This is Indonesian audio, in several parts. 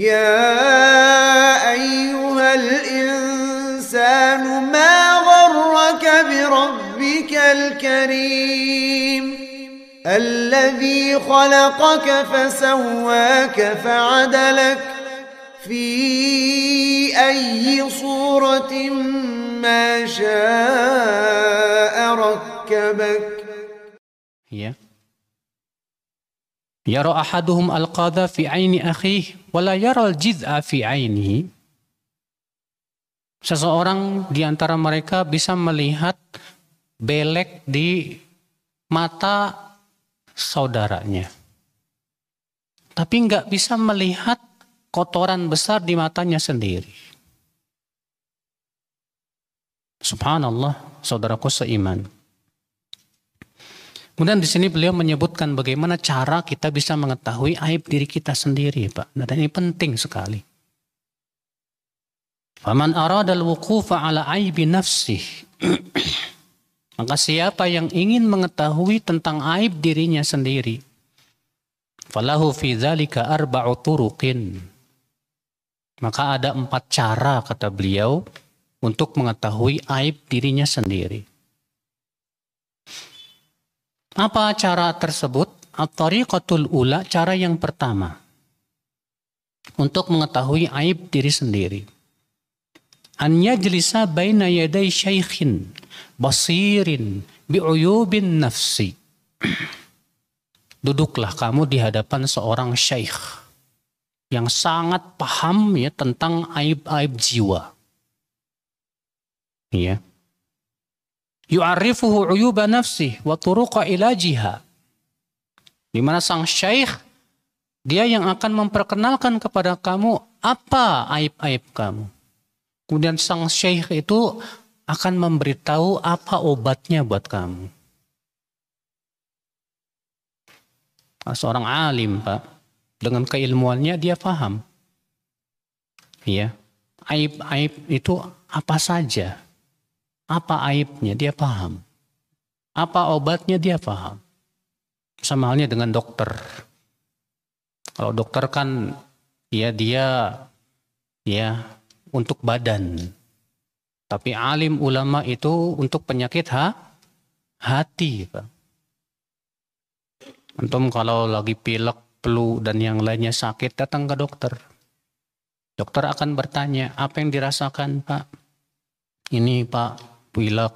يا أيها الإنسان ما غرك بربك الكريم الذي خلقك فسواك فعدلك في أي صورة ما شاء ركبك. Ya. Yara ahaduhum al-qadha fi aini akhihi wa la yara al-jid'a fi ainihi. Seseorang di antara mereka bisa melihat belek di mata saudaranya, tapi nggak bisa melihat kotoran besar di matanya sendiri. Subhanallah, saudaraku seiman. Kemudian di sini beliau menyebutkan bagaimana cara kita bisa mengetahui aib diri kita sendiri, Pak. Dan ini penting sekali. Faman arada al-wuqufa ala aibi nafsih. Maka siapa yang ingin mengetahui tentang aib dirinya sendiri, falahu fi dzalika arba'u turuqin. Maka ada 4 cara, kata beliau, untuk mengetahui aib dirinya sendiri. Apa cara tersebut? At-tariqatul ula, cara yang pertama untuk mengetahui aib diri sendiri. An yajlisa baina yaday syaikhin basirin bi'uyubin nafsi. Duduklah kamu di hadapan seorang syaikh yang sangat paham ya tentang aib-aib jiwa. Ya. Yu'arifuhu uyuba nafsih wa turuqa ilajiha. Di mana sang syekh, dia yang akan memperkenalkan kepada kamu apa aib-aib kamu. Kemudian sang syekh itu akan memberitahu apa obatnya buat kamu. Seorang alim, Pak, dengan keilmuannya dia paham. Ya, aib-aib itu apa saja. Apa aibnya dia paham. Apa obatnya dia paham. Sama halnya dengan dokter. Kalau dokter kan ya dia ya untuk badan. Tapi alim ulama itu untuk penyakit hati, Pak. Antum kalau lagi pilek, flu dan yang lainnya sakit datang ke dokter. Dokter akan bertanya, apa yang dirasakan, Pak? Ini, Pak, pilek,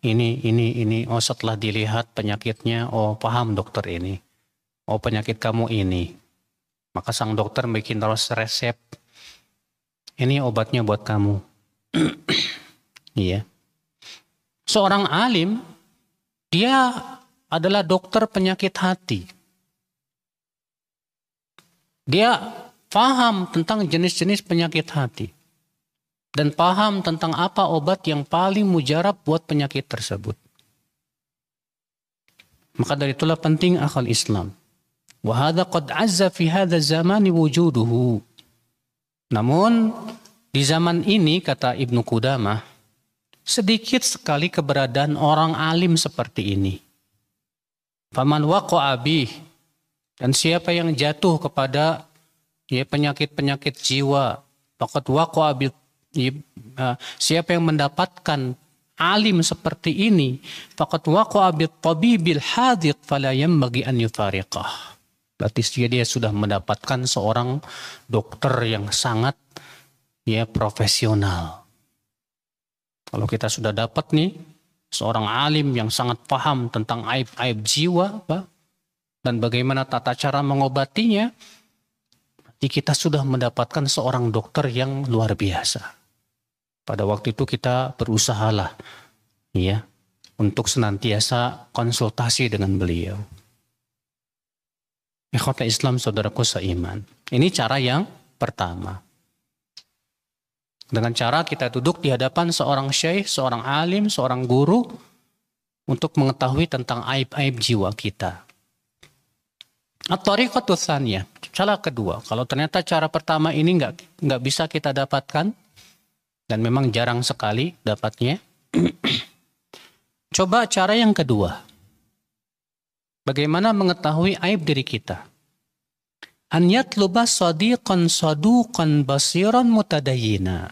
ini. Oh, setelah dilihat penyakitnya, oh paham dokter ini. Oh, penyakit kamu ini. Maka sang dokter bikin terus resep. Ini obatnya buat kamu. Iya. Seorang alim, dia adalah dokter penyakit hati. Dia paham tentang jenis-jenis penyakit hati. Dan paham tentang apa obat yang paling mujarab buat penyakit tersebut. Maka dari itulah penting akal Islam. Wa hadza qad azza fi hadza zamani wujuduhu. Namun di zaman ini, kata Ibnu Qudamah, sedikit sekali keberadaan orang alim seperti ini. Faman waqa'a bih, dan siapa yang jatuh kepada ya penyakit-penyakit jiwa, faqad waqa'a bi. Siapa yang mendapatkan alim seperti ini, faqad waqa'a bit tabibil hadiq fala yanbaghi an yufariqah. Berarti dia sudah mendapatkan seorang dokter yang sangat ya profesional. Kalau kita sudah dapat nih seorang alim yang sangat paham tentang aib-aib jiwa, Pak, dan bagaimana tata cara mengobatinya, berarti kita sudah mendapatkan seorang dokter yang luar biasa. Pada waktu itu kita berusahalah ya untuk senantiasa konsultasi dengan beliau. Ikhwatul Islam, saudaraku seiman. Ini cara yang pertama. Dengan cara kita duduk di hadapan seorang syekh, seorang alim, seorang guru untuk mengetahui tentang aib-aib jiwa kita. At-tariqatu tsaniyah, cara kedua. Kalau ternyata cara pertama ini nggak bisa kita dapatkan, dan memang jarang sekali dapatnya. Coba cara yang kedua. Bagaimana mengetahui aib diri kita? an yatluba sadiqan saduqan basiran mutadayyina.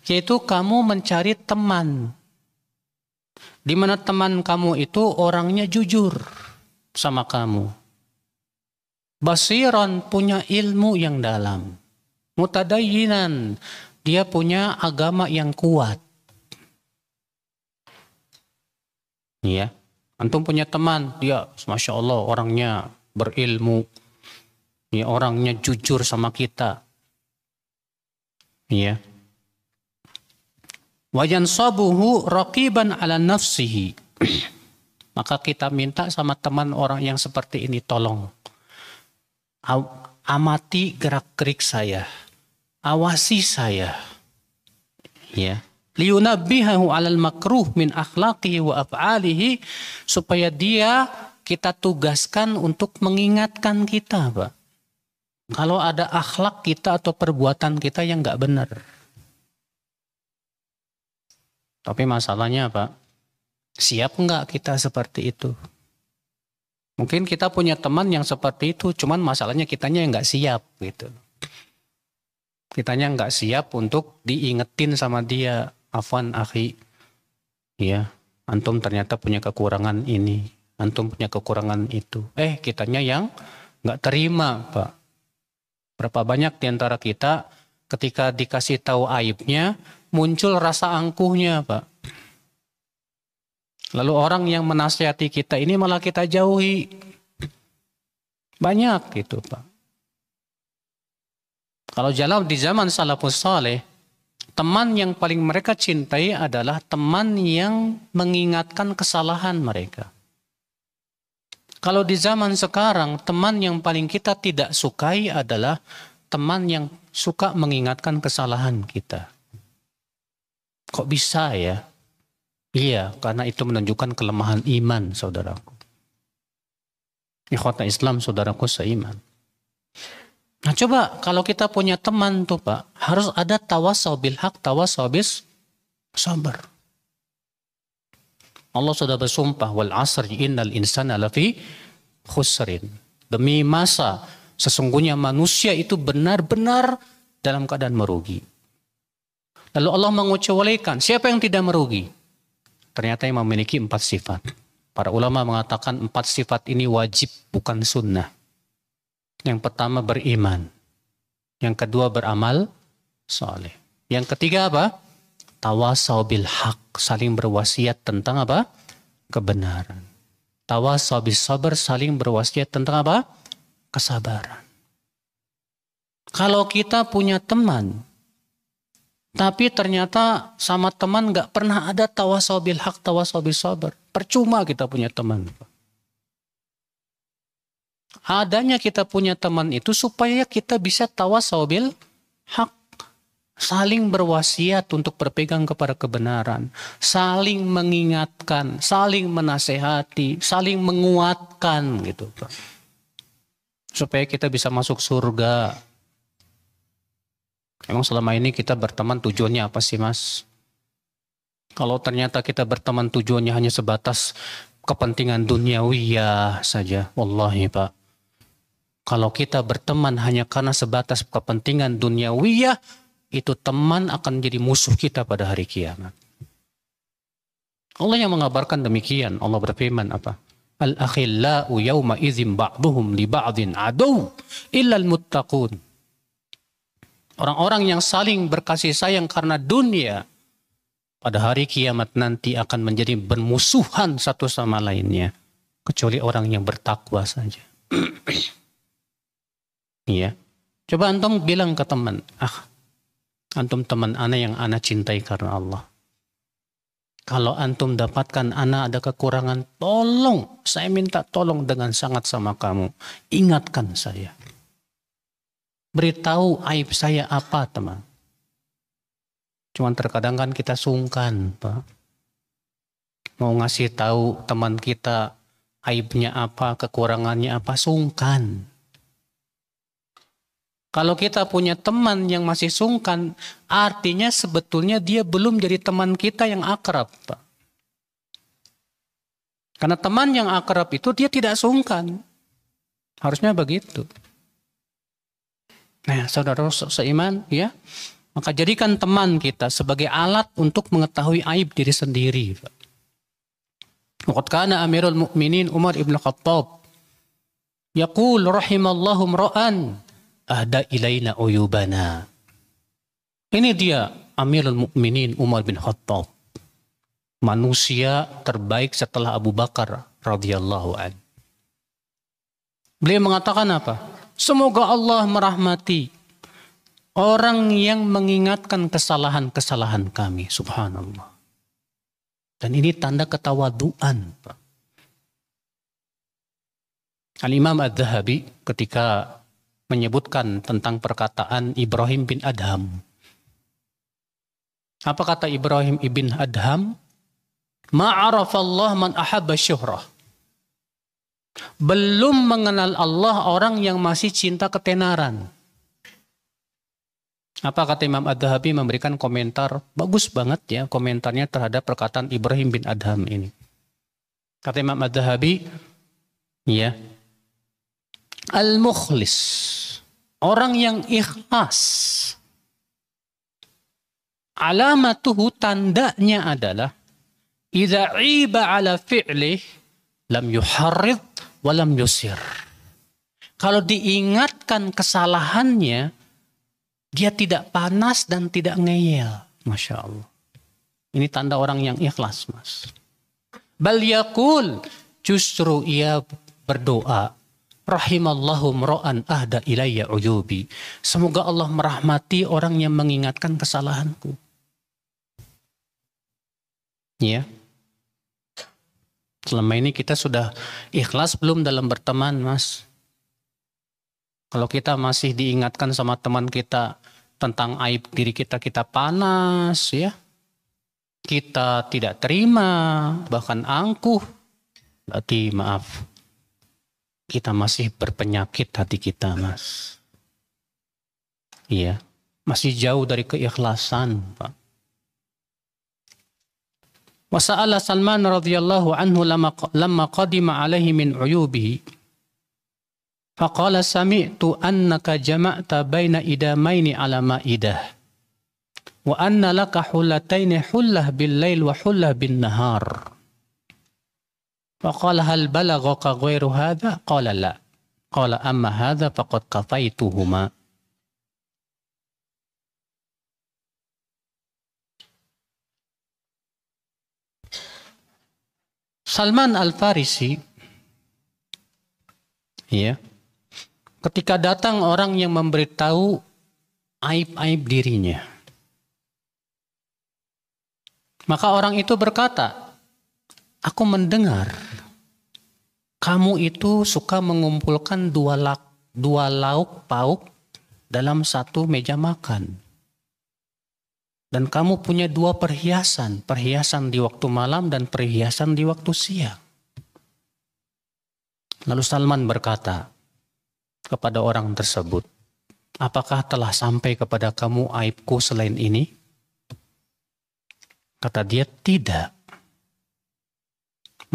Yaitu kamu mencari teman, di mana teman kamu itu orangnya jujur sama kamu. Basiran, punya ilmu yang dalam. Mutadayyinan, dia punya agama yang kuat. Ya, antum punya teman, dia Masya Allah orangnya berilmu, ya, orangnya jujur sama kita. Ya. Wa yansabuhu raqiban ala nafsihi. Maka kita minta sama teman orang yang seperti ini, tolong amati gerak-gerik saya, awasi saya. Ya. Liyunabbihahu 'alal makruh min akhlaqihi wa af'alihi, supaya kita tugaskan untuk mengingatkan kita, Pak, kalau ada akhlak kita atau perbuatan kita yang nggak benar. Tapi masalahnya apa? Siap nggak kita seperti itu? Mungkin kita punya teman yang seperti itu, cuman masalahnya kitanya yang nggak siap gitu. Kitanya nggak siap untuk diingetin sama dia, afwan akhi, ya, antum ternyata punya kekurangan ini, antum punya kekurangan itu. Kitanya yang nggak terima, Pak. Berapa banyak di antara kita ketika dikasih tahu aibnya, muncul rasa angkuhnya, Pak. Lalu orang yang menasihati kita ini malah kita jauhi. Banyak gitu, Pak. Kalau di zaman salafus saleh, teman yang paling mereka cintai adalah teman yang mengingatkan kesalahan mereka. Kalau di zaman sekarang, teman yang paling kita tidak sukai adalah teman yang suka mengingatkan kesalahan kita. Kok bisa ya? Iya, karena itu menunjukkan kelemahan iman, saudaraku. Ikhwata Islam, saudaraku seiman. Nah coba kalau kita punya teman tuh, Pak, harus ada tawasau bil haq, tawasau bis sabar. Allah sudah bersumpah, wal asri innal insana lafi khusrin. Demi masa, sesungguhnya manusia itu benar-benar dalam keadaan merugi. Lalu Allah mengecualikan, siapa yang tidak merugi? Ternyata yang memiliki 4 sifat. Para ulama mengatakan 4 sifat ini wajib, bukan sunnah. Yang pertama beriman. Yang kedua beramal saleh. Yang ketiga apa? Tawasau bil haq, saling berwasiat tentang apa? Kebenaran. Tawasau bis sabar, saling berwasiat tentang apa? Kesabaran. Kalau kita punya teman, tapi ternyata sama teman gak pernah ada tawasau bil haq, tawasau bis sabar, percuma kita punya teman. Adanya kita punya teman itu supaya kita bisa tawasau bil haq, saling berwasiat untuk berpegang kepada kebenaran, saling mengingatkan, saling menasehati, saling menguatkan gitu, Pak. Supaya kita bisa masuk surga. Emang selama ini kita berteman tujuannya apa sih, Mas? Kalau ternyata kita berteman tujuannya hanya sebatas kepentingan duniawiyah saja, wallahi, Pak. Kalau kita berteman hanya karena sebatas kepentingan duniawiyah, itu teman akan jadi musuh kita pada hari kiamat. Allah yang mengabarkan demikian. Allah berfirman apa? Al-akhillau yawma idzin ba'duhum li ba'din adu illal muttaqun. Orang-orang yang saling berkasih sayang karena dunia, pada hari kiamat nanti akan menjadi bermusuhan satu sama lainnya. Kecuali orang yang bertakwa saja. Iya. Coba antum bilang ke teman, antum teman ana yang ana cintai karena Allah. Kalau antum dapatkan ana ada kekurangan, tolong, saya minta tolong dengan sangat sama kamu. Ingatkan saya. Beritahu aib saya apa, teman. Cuman terkadang kan kita sungkan, Pak. Mau ngasih tahu teman kita aibnya apa, kekurangannya apa, sungkan. Kalau kita punya teman yang masih sungkan, artinya sebetulnya dia belum jadi teman kita yang akrab, Pak. Karena teman yang akrab itu dia tidak sungkan. Harusnya begitu. Nah, saudara seiman, ya, maka jadikan teman kita sebagai alat untuk mengetahui aib diri sendiri. Waqad kana Amirul Mukminin Umar ibn Khattab yaqul rahimallahu imra'an ahda ilaina uyubana. Ini dia Amirul Mukminin Umar bin Khattab. Manusia terbaik setelah Abu Bakar radhiyallahu anhu. Beliau mengatakan apa? Semoga Allah merahmati orang yang mengingatkan kesalahan-kesalahan kami. Subhanallah. Dan ini tanda ketawaduan. Al-Imam Adz-Dzahabi ketika menyebutkan tentang perkataan Ibrahim bin Adham. Apa kata Ibrahim ibn Adham? Ma'arafallah man ahabba syuhrah. Belum mengenal Allah orang yang masih cinta ketenaran. Apa kata Imam Adz-Dzahabi memberikan komentar, bagus banget ya komentarnya terhadap perkataan Ibrahim bin Adham ini. Kata Imam Adz-Dzahabi, ya, al-mukhlis, orang yang ikhlas, alamatuhu, tandanya adalah idza iba ala fi'lih lam yuharrid wa lam yusir. Kalau diingatkan kesalahannya, dia tidak panas dan tidak ngeyel. Masya Allah. Ini tanda orang yang ikhlas, mas. Bal yaqul, justru ia berdoa, rahimallahu mra'an ahda ilayya uyubi. Semoga Allah merahmati orang yang mengingatkan kesalahanku. Ya. Selama ini kita sudah ikhlas belum dalam berteman, mas? Kalau kita masih diingatkan sama teman kita tentang aib diri kita, kita panas, ya. Kita tidak terima, bahkan angkuh. Berarti maaf, kita masih berpenyakit hati kita, mas. Iya, masih jauh dari keikhlasan, Pak. Wasa'ala Salman radhiyallahu anhu lamma qadima alaihi min uyubihi. Faqala sami'tu annaka jama'ta baina idamaini ala ma'idah. Wa anna laka hullataini hullah bil lail wa hullah bin nahar. Faqala hal balaghaka ghairu hadha? Qala la. Qala amma hadha faqad kafaituhuma. Salman Al-Farisi, ya, ketika datang orang yang memberitahu aib-aib dirinya, maka orang itu berkata, aku mendengar kamu itu suka mengumpulkan dua lauk pauk dalam satu meja makan. Dan kamu punya dua perhiasan di waktu malam dan perhiasan di waktu siang. Lalu Salman berkata kepada orang tersebut, apakah telah sampai kepada kamu aibku selain ini? Kata dia, tidak.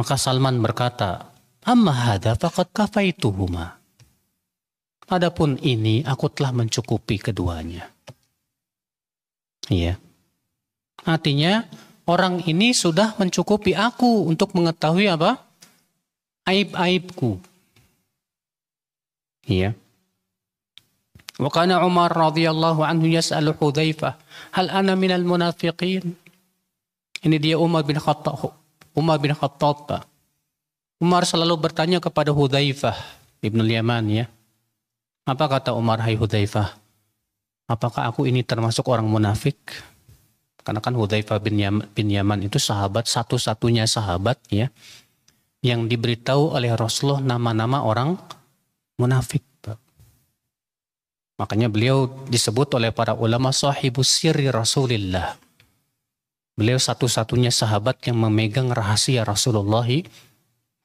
Maka Salman berkata, amma hadza faqad kafaituhuma. Adapun ini aku telah mencukupi keduanya. Iya. Artinya orang ini sudah mencukupi aku untuk mengetahui apa? Aib-aibku. Iya. Wa kana Umar radhiyallahu anhu yas'alu Hudzaifah, hal ana minal munafiqin? Ini dia Umar bin Khattab. Umar selalu bertanya kepada Hudzaifah Ibnul Yaman, ya. Apa kata Umar, hai Hudzaifah? Apakah aku ini termasuk orang munafik? Karena kan Hudzaifah bin Yaman itu sahabat, satu-satunya sahabat, ya, yang diberitahu oleh Rasulullah nama-nama orang munafik. Makanya beliau disebut oleh para ulama sahibus sirri Rasulillah. Beliau satu-satunya sahabat yang memegang rahasia Rasulullah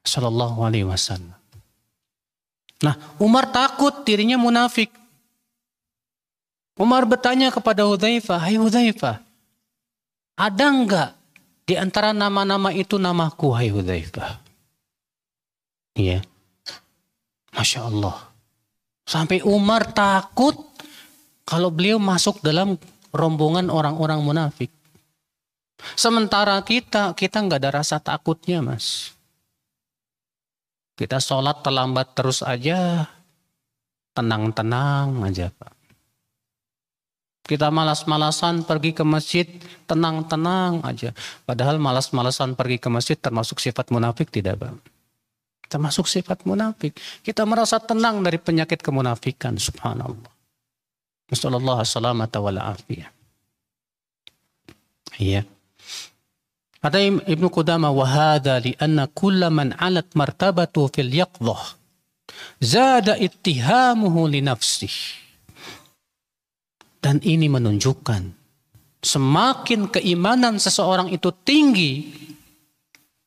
sallallahu alaihi wasallam. Nah, Umar takut dirinya munafik. Umar bertanya kepada Hudzaifah, hai Hudzaifah, ada enggak di antara nama-nama itu namaku, hai Hudzaifah? Iya. Masya Allah. Sampai Umar takut kalau beliau masuk dalam rombongan orang-orang munafik. Sementara kita nggak ada rasa takutnya, Mas. Kita sholat terlambat terus aja, tenang-tenang aja, Pak. Kita malas-malasan pergi ke masjid, tenang-tenang aja. Padahal malas-malasan pergi ke masjid termasuk sifat munafik tidak, Pak? Termasuk sifat munafik. Kita merasa tenang dari penyakit kemunafikan, subhanallah. Nasallallahu salamata wal afiyah. Iya. Kata Ibnu Qudamah, wa hadza li anna kulla man 'alat martabatu fil yaqdhah zada ittihamuhu li nafsihi. Dan ini menunjukkan semakin keimanan seseorang itu tinggi,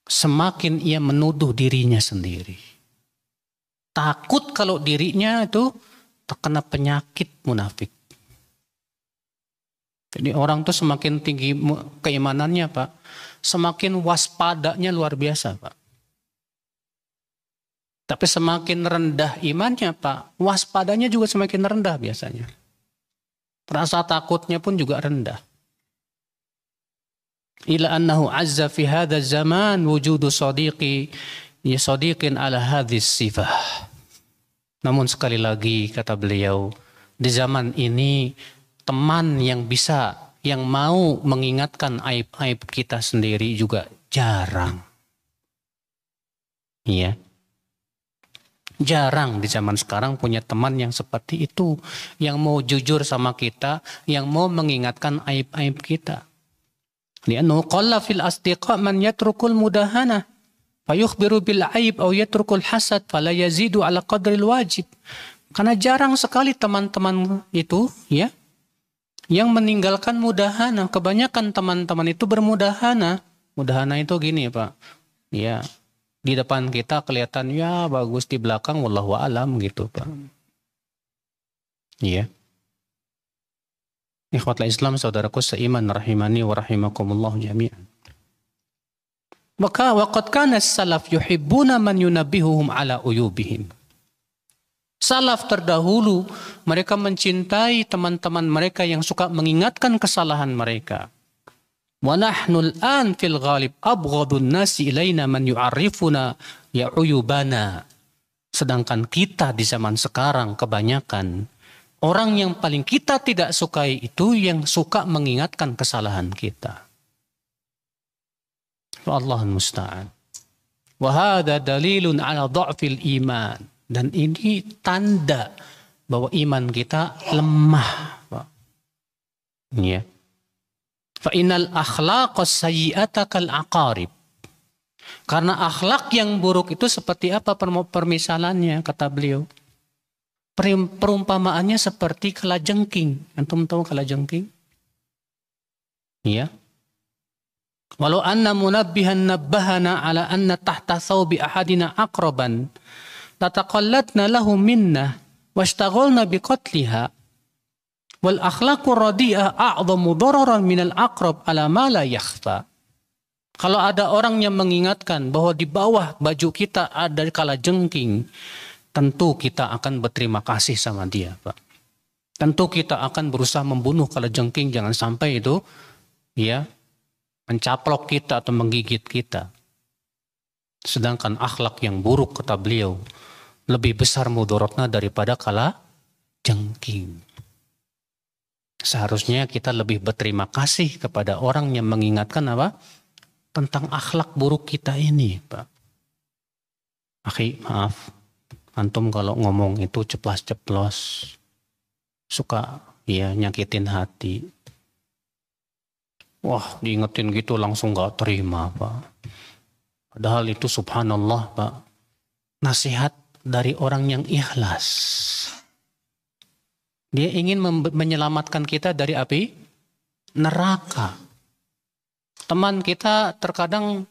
semakin ia menuduh dirinya sendiri. Takut kalau dirinya itu terkena penyakit munafik. Jadi orang tuh semakin tinggi keimanannya, Pak, semakin waspadanya luar biasa, Pak. Tapi semakin rendah imannya, Pak, waspadanya juga semakin rendah biasanya. Rasa takutnya pun juga rendah. Ila annahu azza fi hadha zaman wujudu sadiqin ala hadhis sifah. Namun sekali lagi kata beliau, di zaman ini teman yang bisa, yang mau mengingatkan aib-aib kita sendiri juga jarang. Iya. Jarang di zaman sekarang punya teman yang seperti itu, yang mau jujur sama kita, yang mau mengingatkan aib-aib kita. Li'annahu qalla fil asdiqa man yatrukul mudahana fayukhbiru bil aib aw yatrukul hasad fala yazidu ala qadril wajib. Karena jarang sekali teman-teman itu, ya, yang meninggalkan mudahana. Kebanyakan teman-teman itu bermudahana. Mudahana itu gini, Pak. Ya. Di depan kita kelihatan ya bagus, di belakang wallahu alam gitu, Pak. Iya. Ikhwatul Islam, saudaraku seiman rahimani wa rahimakumullah jami'an. Maka waqad kana salaf yuhibbuna man yunabbihuhum ala uyubihim. Salaf terdahulu mereka mencintai teman-teman mereka yang suka mengingatkan kesalahan mereka. Wa nahnu al-an fil ghalib abghadun nasi ilaina man yu'arrifuna ya'uyubana. Sedangkan kita di zaman sekarang kebanyakan orang yang paling kita tidak sukai itu yang suka mengingatkan kesalahan kita. Allahul musta'an. Wa hadha dalilun ala dha'fil iman. Dan ini tanda bahwa iman kita lemah, Pak. Ya. Fa innal akhlaqas sayyi'ata kal aqarib. Karena akhlak yang buruk itu seperti apa permisalannya kata beliau? Perumpamaannya seperti kalajengking. Antum tahu kalajengking? Iya. Walau anna munabbihan nabbahana ala anna tahta thawbi ahadina aqraban lataqallatna lahu minna washtaghalna biqatliha. Wal akhlaqu radi'ah a'dhamu dararan minal aqrab ala ma la yakhfa. Kalau ada orang yang mengingatkan bahwa di bawah baju kita ada kalajengking, tentu kita akan berterima kasih sama dia, Pak. Tentu kita akan berusaha membunuh kalajengking, jangan sampai itu ya mencaplok kita atau menggigit kita. Sedangkan akhlak yang buruk kata beliau lebih besar mudaratnya daripada kalajengking. Seharusnya kita lebih berterima kasih kepada orang yang mengingatkan apa? Tentang akhlak buruk kita ini, Pak. Akhi, maaf. Antum kalau ngomong itu ceplas-ceplos. Suka ya nyakitin hati. Wah, diingetin gitu langsung gak terima, Pak. Padahal itu subhanallah, Pak. Nasihat dari orang yang ikhlas. Dia ingin menyelamatkan kita dari api neraka. Teman kita terkadang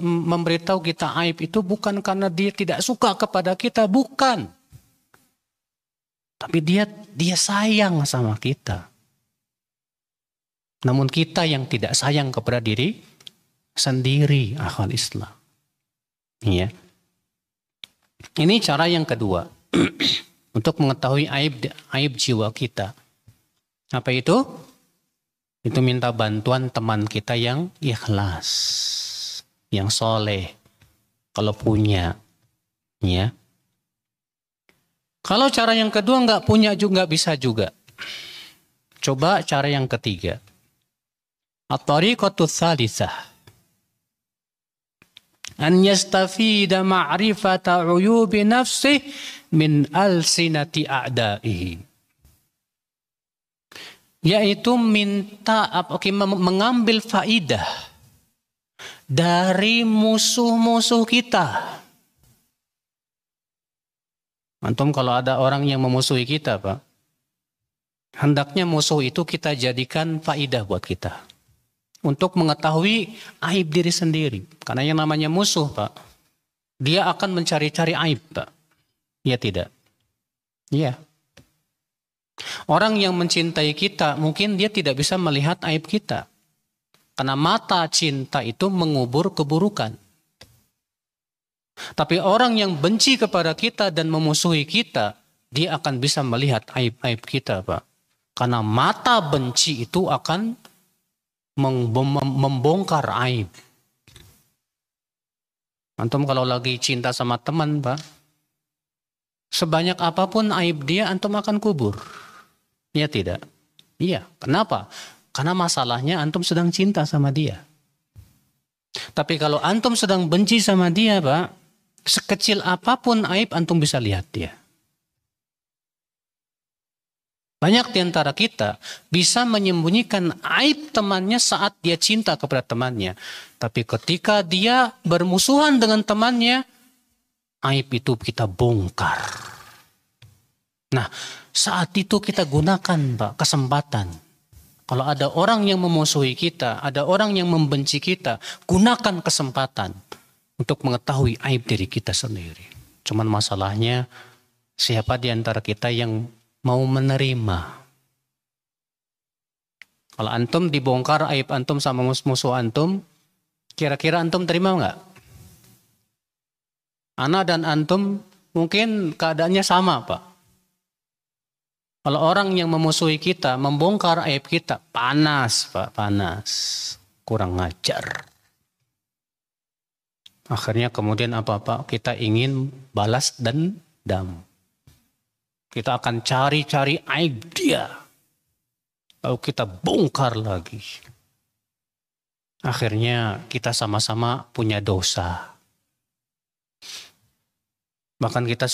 memberitahu kita aib itu bukan karena dia tidak suka kepada kita, bukan. Tapi dia sayang sama kita. Namun kita yang tidak sayang kepada diri sendiri, akhwal Islam. Iya. Ini cara yang kedua. untuk mengetahui aib jiwa kita. Apa itu? Itu minta bantuan teman kita yang ikhlas, yang soleh, kalau punya, ya. Kalau cara yang kedua nggak punya juga bisa juga. Coba cara yang ketiga. At-tariqatu tsalitsah. An yastafida ma'rifata uyubi nafsih min alsinati a'da'ihi. Yaitu mengambil faidah dari musuh-musuh kita. Antum kalau ada orang yang memusuhi kita, Pak, hendaknya musuh itu kita jadikan faidah buat kita. Untuk mengetahui aib diri sendiri. Karena yang namanya musuh, Pak, dia akan mencari-cari aib, Pak. Ya tidak? Iya. Orang yang mencintai kita, mungkin dia tidak bisa melihat aib kita. Karena mata cinta itu mengubur keburukan. Tapi orang yang benci kepada kita dan memusuhi kita, dia akan bisa melihat aib-aib kita, Pak. Karena mata benci itu akan membongkar aib. Antum kalau lagi cinta sama teman, Pak, sebanyak apapun aib dia, antum akan kubur. Ya tidak? Iya. Kenapa? Karena masalahnya antum sedang cinta sama dia. Tapi kalau antum sedang benci sama dia, Pak, sekecil apapun aib antum bisa lihat dia. Banyak di antara kita bisa menyembunyikan aib temannya saat dia cinta kepada temannya. Tapi ketika dia bermusuhan dengan temannya, aib itu kita bongkar. Nah, saat itu kita gunakan, Pak, kesempatan. Kalau ada orang yang memusuhi kita, ada orang yang membenci kita, gunakan kesempatan untuk mengetahui aib diri kita sendiri. Cuman masalahnya, siapa di antara kita yang mau menerima? Kalau antum dibongkar aib antum sama musuh antum, kira-kira antum terima nggak? Ana dan antum mungkin keadaannya sama, Pak. Kalau orang yang memusuhi kita, membongkar aib kita, panas, Pak, panas. Kurang ngajar. Akhirnya kemudian apa-apa, kita ingin balas dendam. Kita akan cari-cari aib dia. Lalu kita bongkar lagi. Akhirnya kita sama-sama punya dosa. Bahkan kita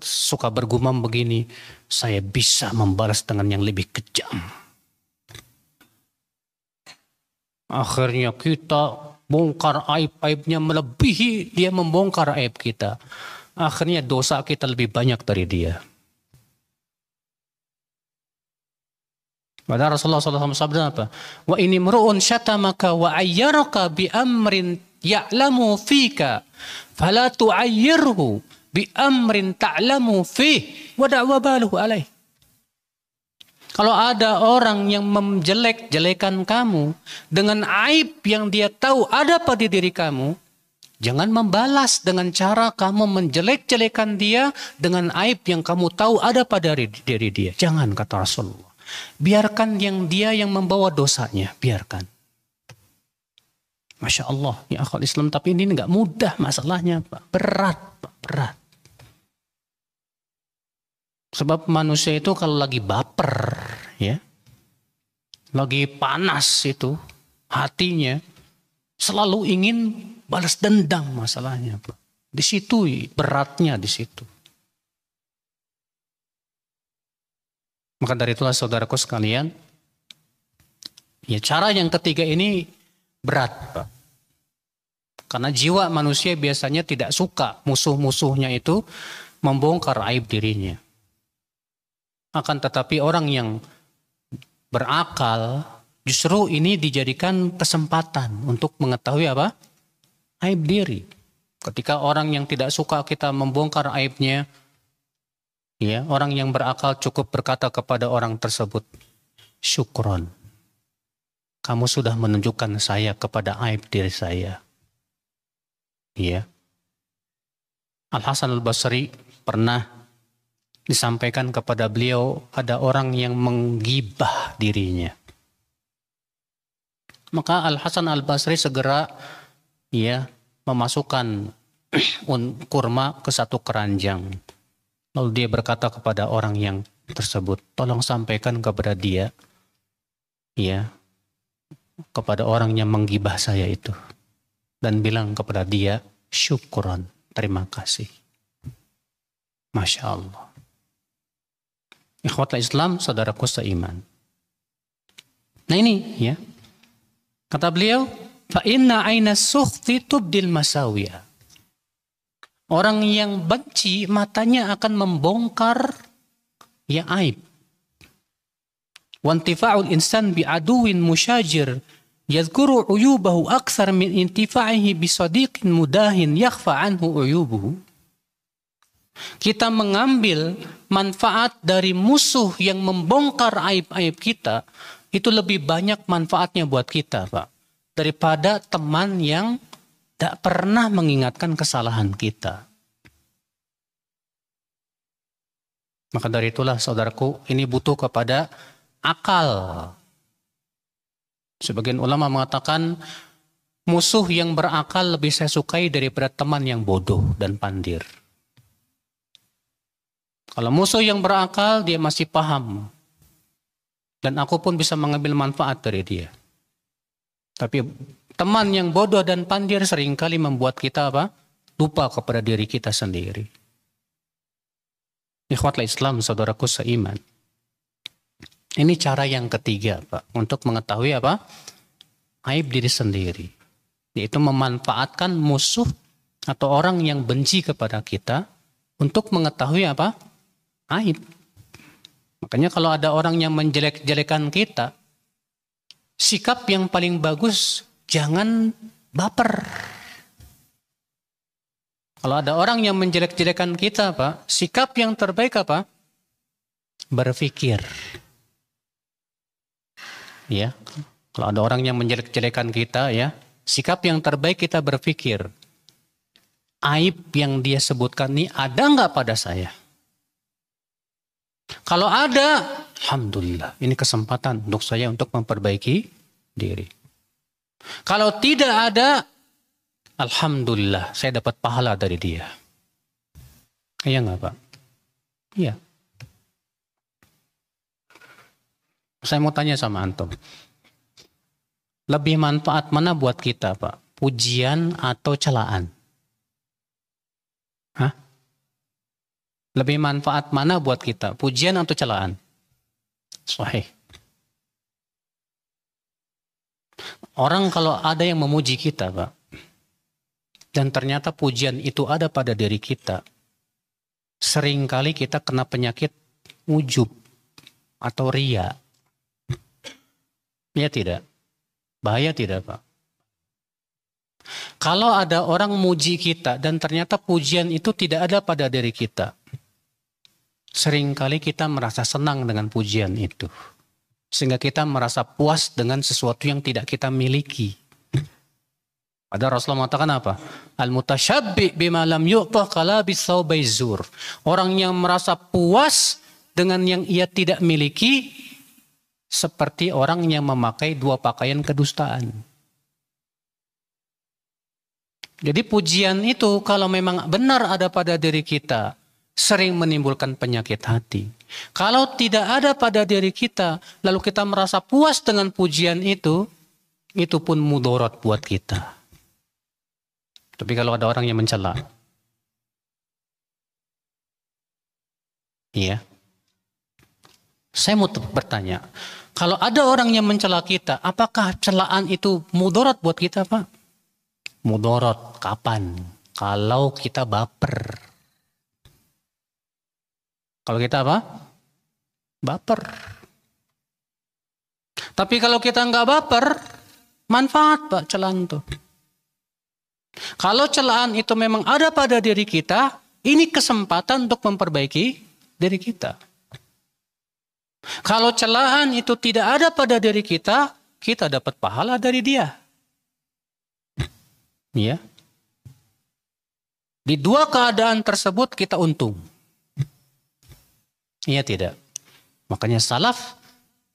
suka bergumam begini, saya bisa membalas dengan yang lebih kejam. Akhirnya kita bongkar aib-aibnya melebihi dia membongkar aib kita. Akhirnya dosa kita lebih banyak dari dia. Padahal Rasulullah SAW sabda apa? Wa ini mru'un syatamaka wa ayyaraka bi amrin ya'lamu fika fala tu'ayyirhu bi amrin ta'lamu fih wa da'wa baluhu alaih. Kalau ada orang yang menjelek-jelekan kamu dengan aib yang dia tahu ada pada diri kamu, jangan membalas dengan cara kamu menjelek-jelekan dia dengan aib yang kamu tahu ada pada diri dia. Jangan, kata Rasulullah. Biarkan dia yang membawa dosanya, biarkan. Masya Allah, ya akhwat Islam, tapi ini nggak mudah masalahnya, Pak. Berat, Pak, berat. Sebab manusia itu kalau lagi baper, ya, lagi panas itu hatinya, selalu ingin balas dendam masalahnya, Pak. Di situ beratnya, di situ. Maka dari itulah saudaraku sekalian, ya cara yang ketiga ini berat, Pak. Karena jiwa manusia biasanya tidak suka musuh-musuhnya itu membongkar aib dirinya. Akan tetapi orang yang berakal justru ini dijadikan kesempatan untuk mengetahui apa? Aib diri. Ketika orang yang tidak suka kita membongkar aibnya, ya, orang yang berakal cukup berkata kepada orang tersebut, syukron. Kamu sudah menunjukkan saya kepada aib diri saya. Ya. Al-Hasan Al-Basri pernah disampaikan kepada beliau ada orang yang menggibah dirinya. Maka Al-Hasan Al-Basri segera memasukkan kurma ke satu keranjang. Lalu dia berkata kepada orang yang tersebut, tolong sampaikan kepada dia, kepada orang yang menggibah saya itu, dan bilang kepada dia, syukron, terima kasih. Masya Allah. Ikhwatul Islam, saudaraku seiman. Nah ini kata beliau, fa inna aina sukhti tubdil masawiya. Orang yang benci matanya akan membongkar aib. Wantifa'ul insan bi aduwin musyajir yadhkuru uyubahu akthar min intifa'ihi bi sadiqin mudahin yakhfa anhu uyubuhu. Kita mengambil manfaat dari musuh yang membongkar aib-aib kita, itu lebih banyak manfaatnya buat kita, Pak, daripada teman yang tak pernah mengingatkan kesalahan kita. Maka dari itulah saudaraku, ini butuh kepada akal. Sebagian ulama mengatakan musuh yang berakal lebih saya sukai daripada teman yang bodoh dan pandir. Kalau musuh yang berakal, dia masih paham. Dan aku pun bisa mengambil manfaat dari dia. Tapi teman yang bodoh dan pandir seringkali membuat kita lupa kepada diri kita sendiri. Ikhwatul Islam, saudaraku seiman. Ini cara yang ketiga, Pak, untuk mengetahui aib diri sendiri. Yaitu memanfaatkan musuh atau orang yang benci kepada kita untuk mengetahui aib. Makanya kalau ada orang yang menjelek-jelekan kita, sikap yang paling bagus jangan baper. Kalau ada orang yang menjelek-jelekan kita, Pak, sikap yang terbaik berpikir. Kalau ada orang yang menjelek-jelekan kita, sikap yang terbaik kita berpikir. Aib yang dia sebutkan ini ada nggak pada saya? Kalau ada, alhamdulillah, ini kesempatan untuk saya untuk memperbaiki diri. Kalau tidak ada, alhamdulillah, saya dapat pahala dari dia. Iya nggak, Pak? Iya. Saya mau tanya sama antum. Lebih manfaat mana buat kita, Pak? Pujian atau celaan? Lebih manfaat mana buat kita? Pujian atau celaan? Sahih. Orang kalau ada yang memuji kita, Pak, dan ternyata pujian itu ada pada diri kita, seringkali kita kena penyakit ujub atau riya. Ya tidak? Bahaya tidak, Pak? Kalau ada orang muji kita dan ternyata pujian itu tidak ada pada diri kita, seringkali kita merasa senang dengan pujian itu. Sehingga kita merasa puas dengan sesuatu yang tidak kita miliki. Ada Rasulullah mengatakan apa? Al-mutasyabbi bima lam yu'ta qalabis thawbaizur. Orang yang merasa puas dengan yang ia tidak miliki seperti orang yang memakai dua pakaian kedustaan. Jadi pujian itu kalau memang benar ada pada diri kita, sering menimbulkan penyakit hati. Kalau tidak ada pada diri kita, lalu kita merasa puas dengan pujian itu pun mudarat buat kita. Tapi kalau ada orang yang mencela, saya mau bertanya, kalau ada orang yang mencela kita, apakah celaan itu mudarat buat kita, Pak? Mudarat kapan? Kalau kita baper. Kalau kita baper. Tapi kalau kita nggak baper, manfaat, Pak, celaan itu. Kalau celaan itu memang ada pada diri kita, ini kesempatan untuk memperbaiki diri kita. Kalau celaan itu tidak ada pada diri kita, kita dapat pahala dari dia. Ya. Di dua keadaan tersebut kita untung. Iya tidak? Makanya salaf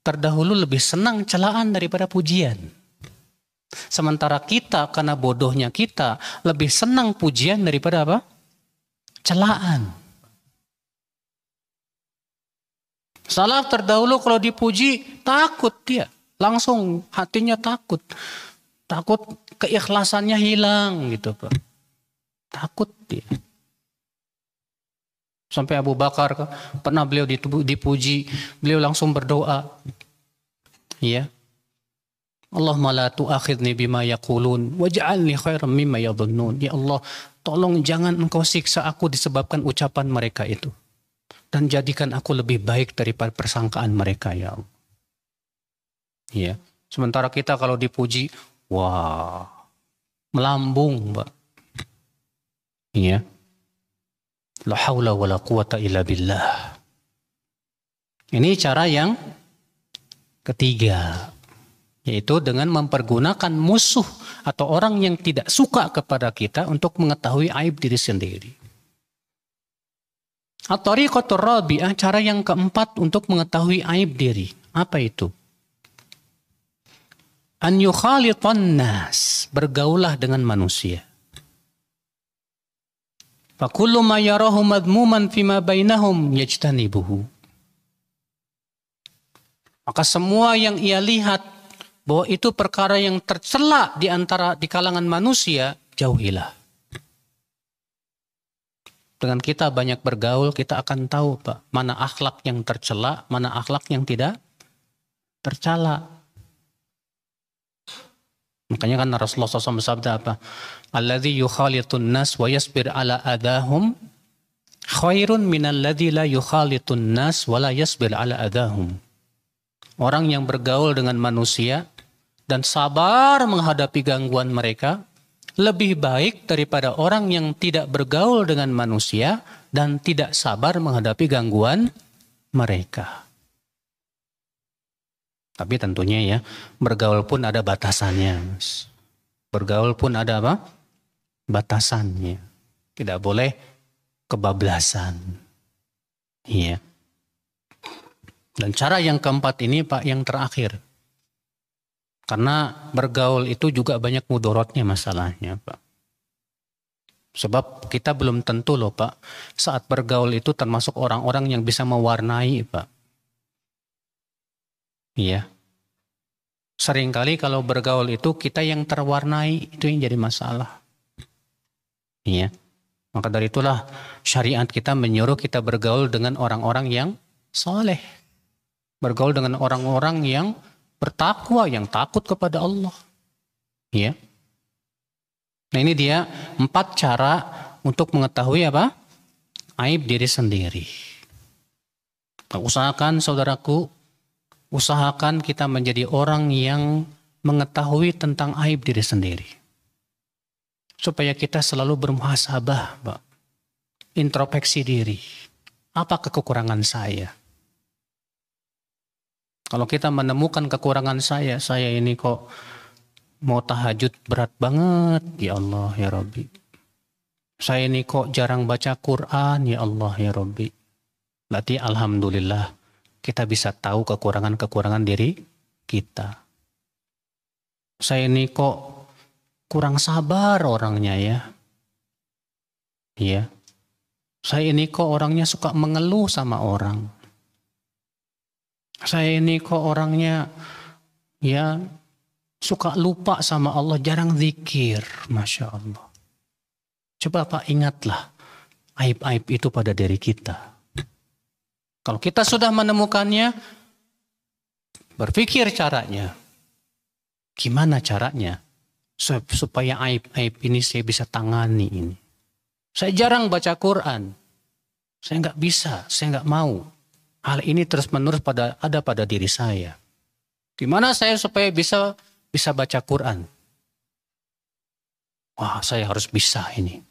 terdahulu lebih senang celaan daripada pujian. Sementara kita karena bodohnya kita lebih senang pujian daripada apa? Celaan. Salaf terdahulu kalau dipuji takut dia. Langsung hatinya takut. Takut keikhlasannya hilang gitu Pak. Takut dia. Sampai Abu Bakar pernah beliau dipuji, beliau langsung berdoa. Ya. Allahumma la tu'akhidni bima yaqulun waj'alni khairan mimma yadhunnun. Ya Allah, tolong jangan engkau siksa aku disebabkan ucapan mereka itu. Dan jadikan aku lebih baik daripada persangkaan mereka ya Allah. Ya. Sementara kita kalau dipuji, wah, melambung, Mbak. Iya. La haula wala quwata illa billah. Ini cara yang ketiga, yaitu dengan mempergunakan musuh atau orang yang tidak suka kepada kita untuk mengetahui aib diri sendiri. At-tariqatur rabi'ah, cara yang keempat untuk mengetahui aib diri. Apa itu? An yukhalitan nas, bergaulah dengan manusia. Fa kullu ma yarahu madmuman fima bainahum yajtanibuhu. Maka semua yang ia lihat bahwa itu perkara yang tercela di kalangan manusia, jauhilah. Dengan kita banyak bergaul, kita akan tahu Pak, mana akhlak yang tercela, mana akhlak yang tidak tercela. Makanya kan Rasulullah SAW bersabda apa? Alladzi yukhalitun nas wa yasbir ala adahum khairun minalladzi la yukhalitun nas wa la yasbir ala adahum. Orang yang bergaul dengan manusia dan sabar menghadapi gangguan mereka lebih baik daripada orang yang tidak bergaul dengan manusia dan tidak sabar menghadapi gangguan mereka. Tapi tentunya ya, bergaul pun ada batasannya. Bergaul pun ada apa? Batasannya. Tidak boleh kebablasan. Iya. Dan cara yang keempat ini Pak, yang terakhir. Karena bergaul itu juga banyak mudorotnya masalahnya Pak. Sebab kita belum tentu loh Pak, saat bergaul itu termasuk orang-orang yang bisa mewarnai Pak. Iya. Seringkali kalau bergaul itu kita yang terwarnai, itu yang jadi masalah. Iya. Maka dari itulah syariat kita menyuruh kita bergaul dengan orang-orang yang soleh. Bergaul dengan orang-orang yang bertakwa, yang takut kepada Allah. Iya. Nah ini dia 4 cara untuk mengetahui apa? Aib diri sendiri. Usahakan saudaraku, usahakan kita menjadi orang yang mengetahui tentang aib diri sendiri. Supaya kita selalu bermuhasabah, Pak. Introspeksi diri. Apa kekurangan saya? Kalau kita menemukan kekurangan saya ini kok mau tahajud berat banget, ya Allah, ya Rabbi. Saya ini kok jarang baca Quran, ya Allah, ya Rabbi. Berarti alhamdulillah, kita bisa tahu kekurangan-kekurangan diri kita. Saya ini kok kurang sabar orangnya ya. Iya. Saya ini kok orangnya suka mengeluh sama orang. Saya ini kok orangnya ya suka lupa sama Allah, jarang zikir. Masya Allah. Coba Pak ingatlah aib-aib itu pada diri kita. Kalau kita sudah menemukannya, berpikir caranya. Gimana caranya? Supaya aib-aib ini saya bisa tangani ini. Saya jarang baca Quran. Saya nggak bisa, saya nggak mau. Hal ini terus-menerus ada pada diri saya. Gimana saya supaya bisa baca Quran? Wah, saya harus bisa ini.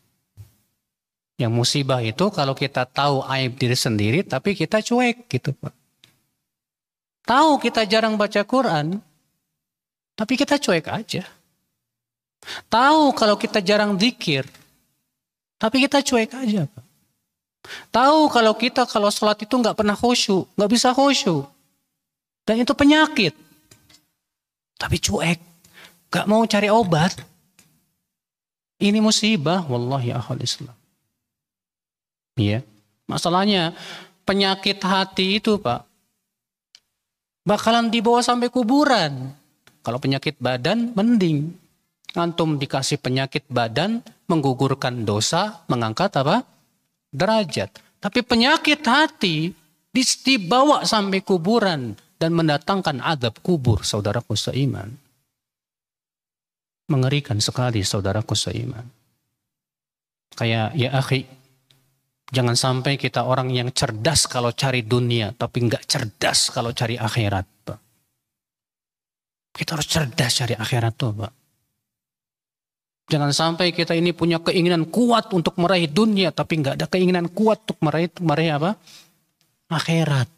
Yang musibah itu kalau kita tahu aib diri sendiri tapi kita cuek gitu Pak. Tahu kita jarang baca Quran tapi kita cuek aja. Tahu kalau kita jarang zikir tapi kita cuek aja Pak. Tahu kalau kita kalau sholat itu nggak pernah khusyuk, nggak bisa khusyuk. Dan itu penyakit. Tapi cuek, nggak mau cari obat. Ini musibah, wallahi akhal Islam. Iya. Masalahnya penyakit hati itu Pak, bakalan dibawa sampai kuburan. Kalau penyakit badan mending. Antum dikasih penyakit badan, menggugurkan dosa, mengangkat apa? Derajat. Tapi penyakit hati dibawa sampai kuburan dan mendatangkan azab kubur, saudaraku seiman. Mengerikan sekali saudaraku seiman. Kayak ya akhi, jangan sampai kita orang yang cerdas kalau cari dunia, tapi nggak cerdas kalau cari akhirat, Pak. Kita harus cerdas cari akhirat tuh, Pak. Jangan sampai kita ini punya keinginan kuat untuk meraih dunia, tapi nggak ada keinginan kuat untuk meraih apa? Akhirat.